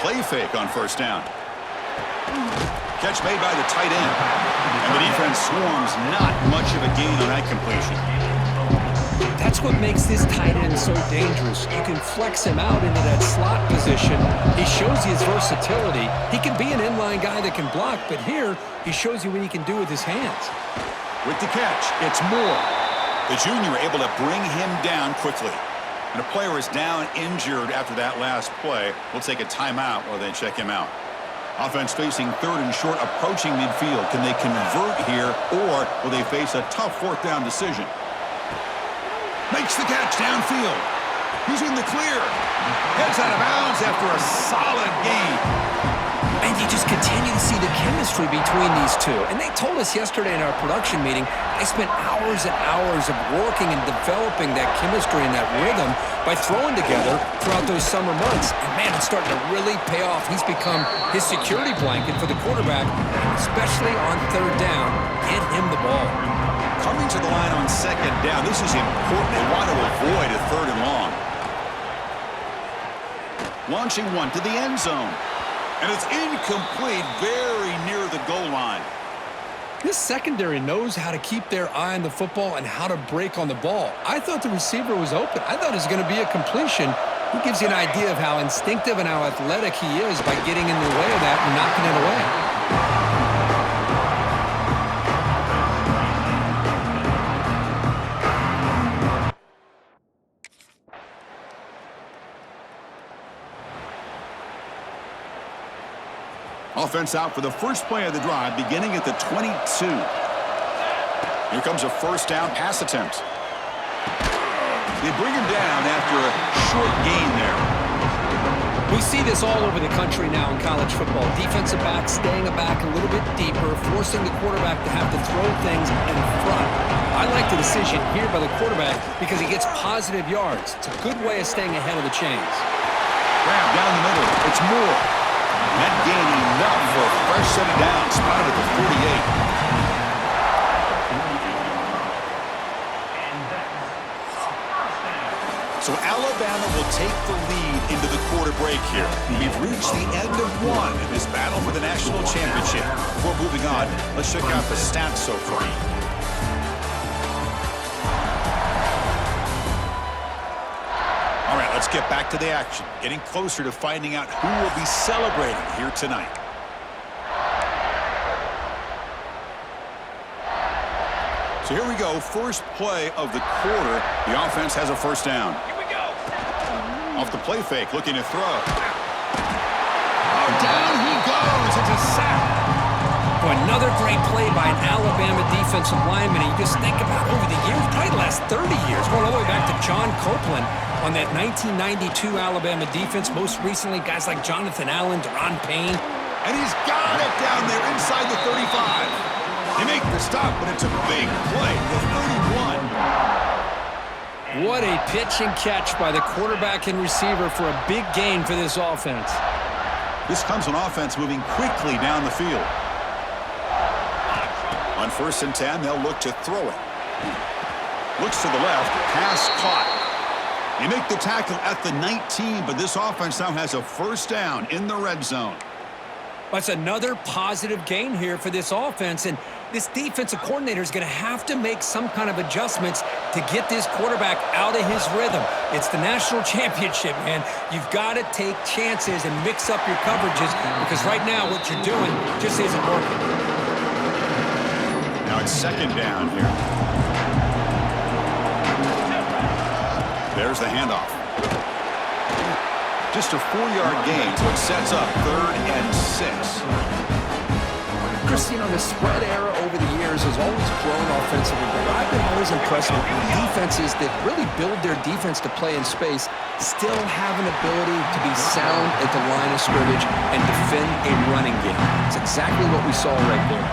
play fake on first down. Catch made by the tight end. And the defense swarms, not much of a gain on that completion. That's what makes this tight end so dangerous. You can flex him out into that slot position. He shows you his versatility. He can be an inline guy that can block, but here he shows you what he can do with his hands. With the catch, it's Moore. The junior able to bring him down quickly. And a player is down injured after that last play. We'll take a timeout while they check him out. Offense facing third and short, approaching midfield. Can they convert here, or will they face a tough fourth down decision? Makes the catch downfield. He's in the clear. Heads out of bounds after a solid gain. And you just continue to see the chemistry between these two. And they told us yesterday in our production meeting, they spent hours and hours of working and developing that chemistry and that rhythm by throwing together throughout those summer months. And man, it's starting to really pay off. He's become his security blanket for the quarterback, especially on third down. Get him the ball. Coming to the line on second down. This is important. They want to avoid a third and long. Launching one to the end zone. And it's incomplete, very near the goal line. This secondary knows how to keep their eye on the football and how to break on the ball. I thought the receiver was open. I thought it was going to be a completion. It gives you an idea of how instinctive and how athletic he is by getting in the way of that and knocking it away. Offense out for the first play of the drive, beginning at the 22. Here comes a first down pass attempt. They bring him down after a short gain there. We see this all over the country now in college football. Defensive backs staying back a little bit deeper, forcing the quarterback to have to throw things in front. I like the decision here by the quarterback because he gets positive yards. It's a good way of staying ahead of the chains. Grab down the middle. It's Moore. That gain enough for a fresh set of downs, spotted at the 48. So Alabama will take the lead into the quarter break here. We've reached the end of one in this battle for the national championship. Before moving on, let's check out the stats so far. All right, let's get back to the action. Getting closer to finding out who will be celebrating here tonight. So here we go. First play of the quarter. The offense has a first down. Here we go. Off the play fake, looking to throw. Oh, down he goes. It's a sack. Another great play by an Alabama defensive lineman. And you just think about over the years, probably the last 30 years, going all the way back to John Copeland on that 1992 Alabama defense. Most recently, guys like Jonathan Allen, Deron Payne. And he's got it down there inside the 35. They make the stop, but it's a big play. The 31. What a pitch and catch by the quarterback and receiver for a big gain for this offense. This comes on offense moving quickly down the field. On 1st and 10, they'll look to throw it. Looks to the left, pass caught. You make the tackle at the 19, but this offense now has a first down in the red zone. That's another positive gain here for this offense, and this defensive coordinator is going to have to make some kind of adjustments to get this quarterback out of his rhythm. It's the national championship, man. You've got to take chances and mix up your coverages because right now what you're doing just isn't working. Now it's second down here. There's the handoff. Just a 4-yard gain, so it sets up 3rd and 6. Christine, the spread era over the years has always grown offensively, but I've been always impressed with defenses that really build their defense to play in space, still have an ability to be sound at the line of scrimmage and defend a running game. It's exactly what we saw right there.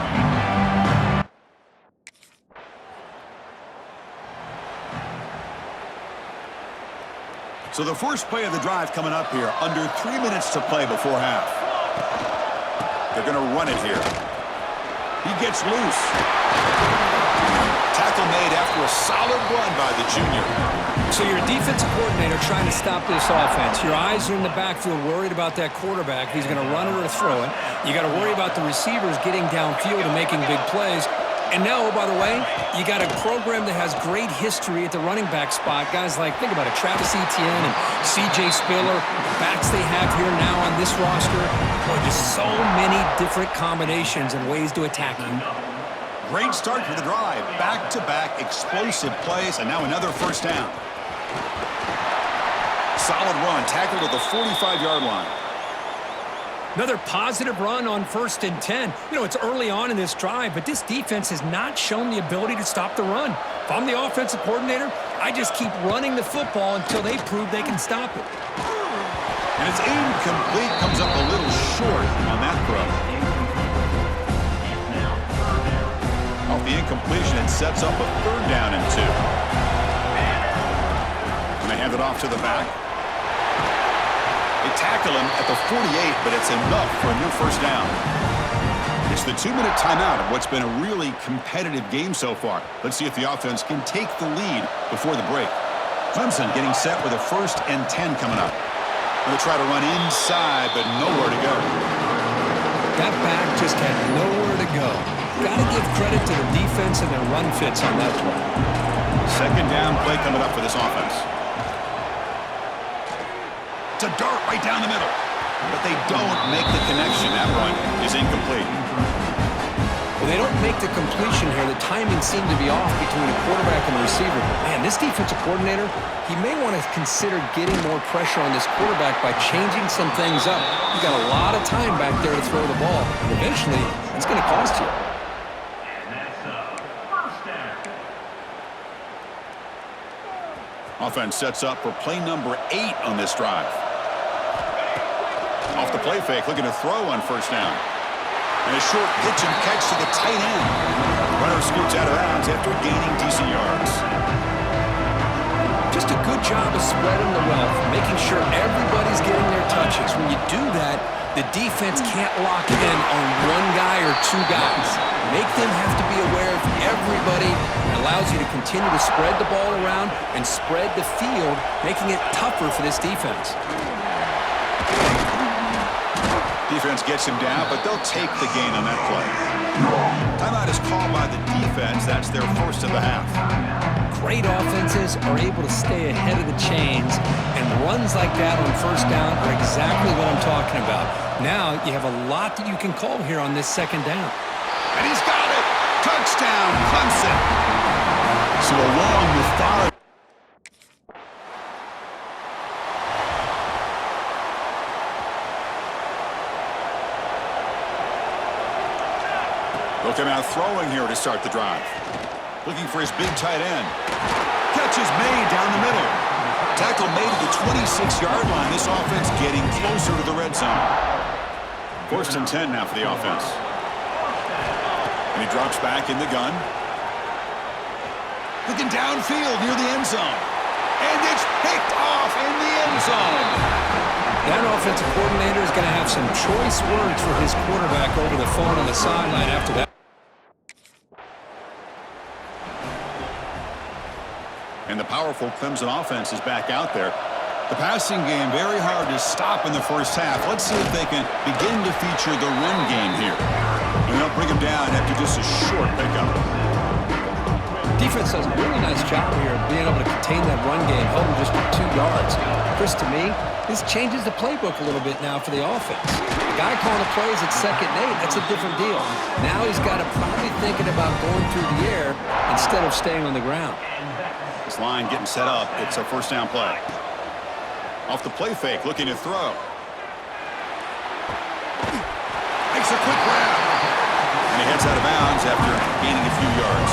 So the first play of the drive coming up here, under 3 minutes to play before half. They're going to run it here. He gets loose. Tackle made after a solid run by the junior. So you're a defensive coordinator trying to stop this offense. Your eyes are in the backfield worried about that quarterback. He's going to run it or throw it. You got to worry about the receivers getting downfield and making big plays. And now, by the way, you got a program that has great history at the running back spot. Guys like, think about it, Travis Etienne and C.J. Spiller, backs they have here now on this roster. Boy, just so many different combinations and ways to attack you. Great start for the drive. Back-to-back explosive plays, and now another first down. Solid run, tackled at the 45-yard line. Another positive run on 1st and 10. You know, it's early on in this drive, but this defense has not shown the ability to stop the run. If I'm the offensive coordinator, I just keep running the football until they prove they can stop it. And it's incomplete, comes up a little short on that throw. Off the incompletion, it sets up a 3rd down and 2. And they hand it off to the back. They tackle him at the 48, but it's enough for a new first down. It's the 2-minute timeout of what's been a really competitive game so far. Let's see if the offense can take the lead before the break. Clemson getting set with a 1st and 10 coming up. Going to try to run inside, but nowhere to go. That back just had nowhere to go. Got to give credit to the defense and their run fits on that play. 2nd down play coming up for this offense. A dart right down the middle, but they don't make the connection. That one is incomplete. Well, they don't make the completion here. The timing seemed to be off between a quarterback and a receiver. But man, this defensive coordinator, he may want to consider getting more pressure on this quarterback by changing some things up. You got a lot of time back there to throw the ball, and eventually it's going to cost you. Offense sets up for play number 8 on this drive. Off the play fake, looking to throw on 1st down. And a short pitch and catch to the tight end. Runner scoots out of bounds after gaining decent yards. Just a good job of spreading the wealth, making sure everybody's getting their touches. When you do that, the defense can't lock in on one guy or 2 guys. Make them have to be aware of everybody. It allows you to continue to spread the ball around and spread the field, making it tougher for this defense. Defense gets him down, but they'll take the gain on that play. Timeout is called by the defense. That's their 1st of the half. Great offenses are able to stay ahead of the chains, and runs like that on 1st down are exactly what I'm talking about. Now you have a lot that you can call here on this 2nd down. And he's got it! Touchdown, Clemson! So a long, methodical. Looking out throwing here to start the drive. Looking for his big tight end. Catch is made down the middle. Tackle made at the 26-yard line. This offense getting closer to the red zone. 1st and 10 now for the offense. And he drops back in the gun. Looking downfield near the end zone. And it's picked off in the end zone. That offensive coordinator is going to have some choice words for his quarterback over the phone on the sideline after that. And the powerful Clemson offense is back out there. The passing game very hard to stop in the 1st half. Let's see if they can begin to feature the run game here. And they'll bring him down after just a short pickup. Defense does a really nice job here of being able to contain that run game, held him just for 2 yards. Chris, to me, this changes the playbook a little bit now for the offense. The guy calling the plays at 2nd and 8, that's a different deal. Now he's got to probably thinking about going through the air instead of staying on the ground. This line getting set up. It's a 1st down play. Off the play fake, looking to throw. Makes a quick grab. And he heads out of bounds after gaining a few yards.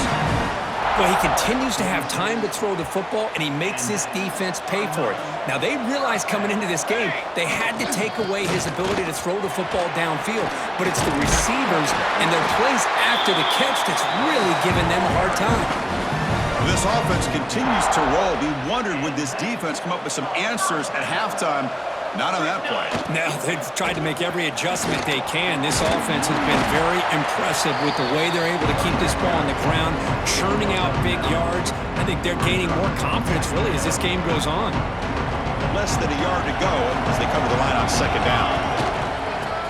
Well, he continues to have time to throw the football, and he makes this defense pay for it. Now, they realized coming into this game, they had to take away his ability to throw the football downfield, but it's the receivers and their plays after the catch that's really giving them a hard time. This offense continues to roll. We wondered, would this defense come up with some answers at halftime? Not on that play. Now, they've tried to make every adjustment they can. This offense has been very impressive with the way they're able to keep this ball on the ground, churning out big yards. I think they're gaining more confidence, really, as this game goes on. Less than a yard to go as they cover the line on second down.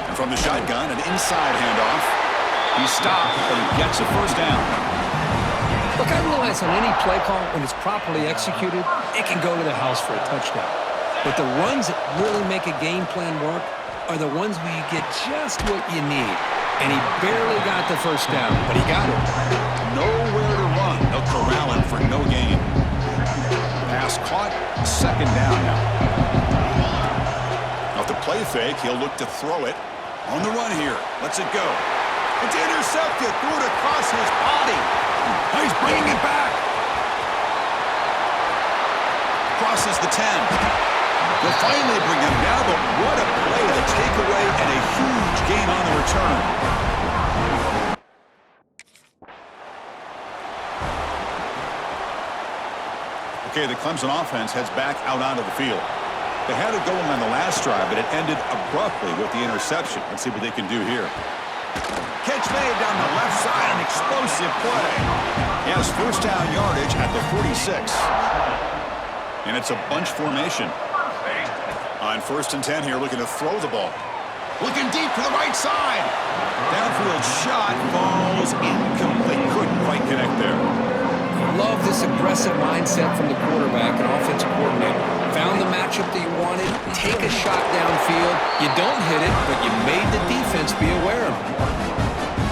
And from the shotgun, an inside handoff. He stopped, but he gets a first down. Look, I realize on any play call, when it's properly executed, it can go to the house for a touchdown. But the runs that really make a game plan work are the ones where you get just what you need. And he barely got the first down, but he got it. Nowhere to run. They'll corral him for no gain. Pass caught, second down now. Off the play fake, he'll look to throw it. On the run here, lets it go. It's intercepted, threw it across his body. He's bringing it back. Crosses the 10. They'll finally bring him down, but what a play, the takeaway, and a huge gain on the return. Okay, the Clemson offense heads back out onto the field. They had it going on the last drive, but it ended abruptly with the interception. Let's see what they can do here. Catch made down the left side, an explosive play. He has first down yardage at the 46. And it's a bunch formation. On 1st and 10 here, looking to throw the ball. Looking deep to the right side. Downfield shot falls incomplete. Couldn't quite connect there. Love this aggressive mindset from the quarterback and offensive coordinator. Found the matchup that you wanted. Take a shot downfield. You don't hit it, but you made the defense be aware of it.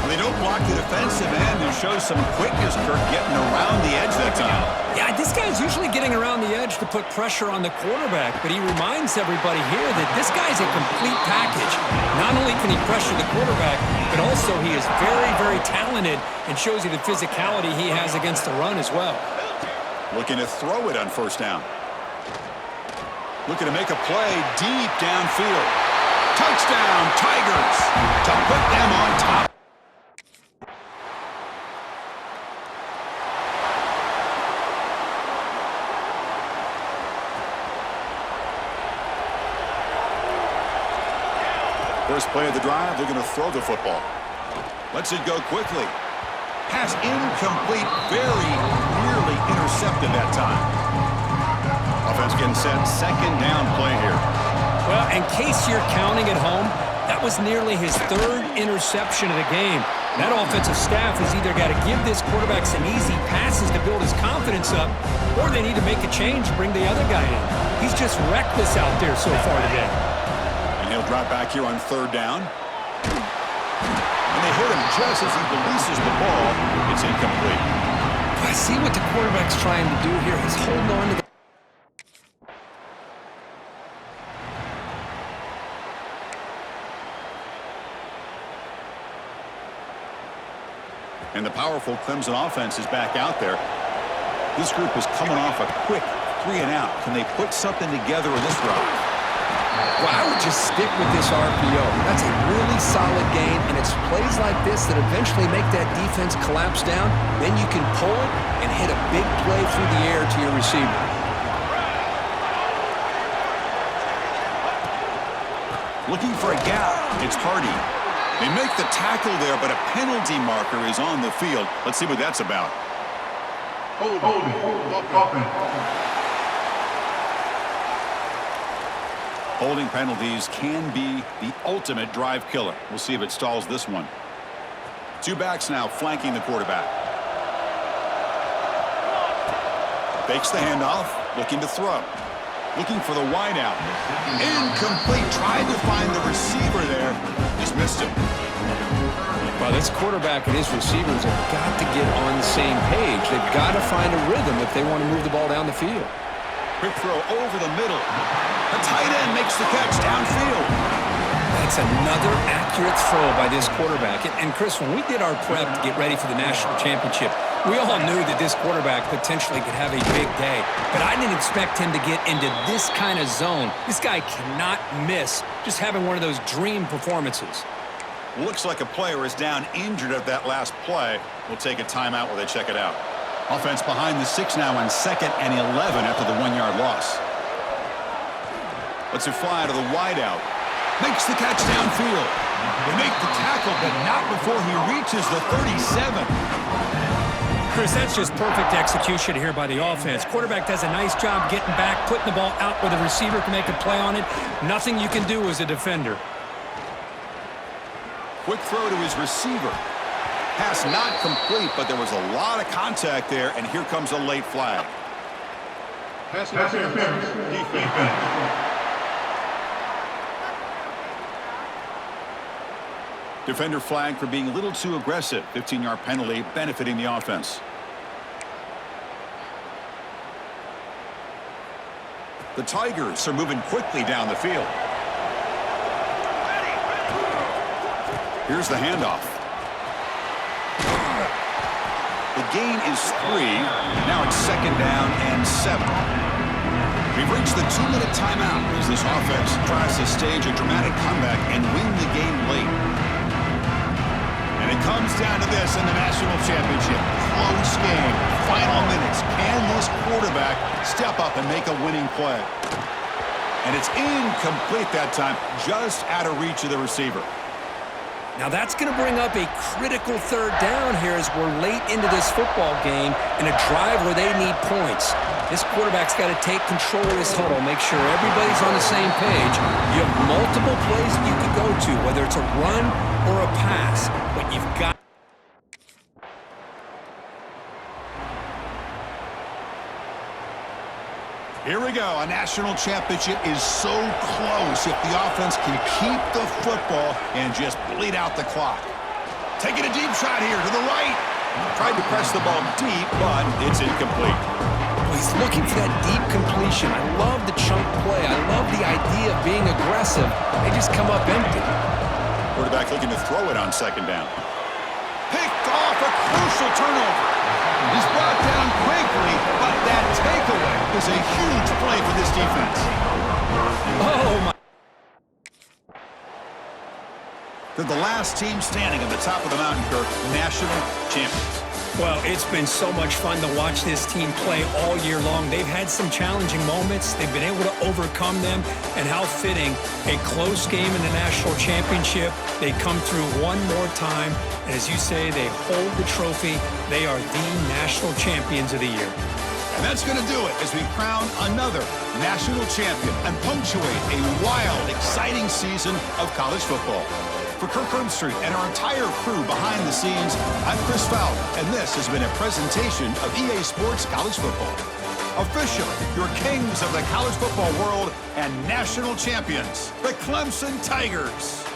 They don't block the defensive end, who shows some quickness, Kirk, getting around the edge that time. Yeah, this guy's usually getting around the edge to put pressure on the quarterback, but he reminds everybody here that this guy's a complete package. Not only can he pressure the quarterback, but also he is very, very talented and shows you the physicality he has against the run as well. Looking to throw it on first down. Looking to make a play deep downfield. Touchdown, Tigers, to put them on top. First play of the drive, they're going to throw the football. Lets it go quickly. Pass incomplete, very nearly intercepted that time. Offense getting set, second down play here. Well, in case you're counting at home, that was nearly his 3rd interception of the game. That offensive staff has either got to give this quarterback some easy passes to build his confidence up, or they need to make a change, bring the other guy in. He's just reckless out there so far today. He'll drop back here on 3rd down. And they hit him just as he releases the ball. It's incomplete. I see what the quarterback's trying to do here. He's holding on to the... And the powerful Clemson offense is back out there. This group is coming off a quick 3-and-out. Can they put something together in this drive? Well, I would just stick with this RPO. That's a really solid game, and it's plays like this that eventually make that defense collapse down. Then you can pull it and hit a big play through the air to your receiver. Looking for a gap. It's Hardy. They make the tackle there, but a penalty marker is on the field. Let's see what that's about. Holding penalties can be the ultimate drive killer. We'll see if it stalls this one. 2 backs now flanking the quarterback. Fakes the handoff, looking to throw. Looking for the wide out. Incomplete, tried to find the receiver there. Just missed him. Well, this quarterback and his receivers have got to get on the same page. They've got to find a rhythm if they want to move the ball down the field. Quick throw over the middle. The tight end makes the catch downfield. That's another accurate throw by this quarterback. And Chris, when we did our prep to get ready for the national championship, we all knew that this quarterback potentially could have a big day. But I didn't expect him to get into this kind of zone. This guy cannot miss just having one of those dream performances. Looks like a player is down injured at that last play. We'll take a timeout while they check it out. Offense behind the 6 now on 2nd and 11 after the 1-yard loss. Lets it fly to the wideout. Makes the catch downfield. They make the tackle, but not before he reaches the 37. Chris, that's just perfect execution here by the offense. Quarterback does a nice job getting back, putting the ball out where the receiver can make a play on it. Nothing you can do as a defender. Quick throw to his receiver. Pass not complete, but there was a lot of contact there, and here comes a late flag. Pass interference. Defense. Defender flagged for being a little too aggressive. 15-yard penalty benefiting the offense. The Tigers are moving quickly down the field. Here's the handoff. The gain is 3. Now it's 2nd down and 7. We've reached the 2-minute timeout as this offense tries to stage a dramatic comeback and win the game late. And it comes down to this in the national championship. Close game. Final minutes. Can this quarterback step up and make a winning play? And it's incomplete that time, just out of reach of the receiver. Now that's going to bring up a critical 3rd down here as we're late into this football game in a drive where they need points. This quarterback's got to take control of this huddle, make sure everybody's on the same page. You have multiple plays that you could go to, whether it's a run or a pass, but you've got... Here we go. A national championship is so close if the offense can keep the football and just bleed out the clock. Taking a deep shot here to the right. Tried to press the ball deep, but it's incomplete. Well, he's looking for that deep completion. I love the chunk play. I love the idea of being aggressive. They just come up empty. Quarterback looking to throw it on 2nd down. Picked off a crucial turnover. He's brought down quickly, but that takeaway is a huge play for this defense. Oh, my. They're the last team standing at the top of the mountain, Kirk, national champions. Well, it's been so much fun to watch this team play all year long. They've had some challenging moments. They've been able to overcome them. And how fitting, a close game in the national championship. They come through one more time. And as you say, they hold the trophy. They are the national champions of the year. And that's going to do it as we crown another national champion and punctuate a wild, exciting season of college football. For Kirk Herbstreit and our entire crew behind the scenes, I'm Chris Fowler, and this has been a presentation of EA Sports College Football. Officially, your kings of the college football world and national champions, the Clemson Tigers.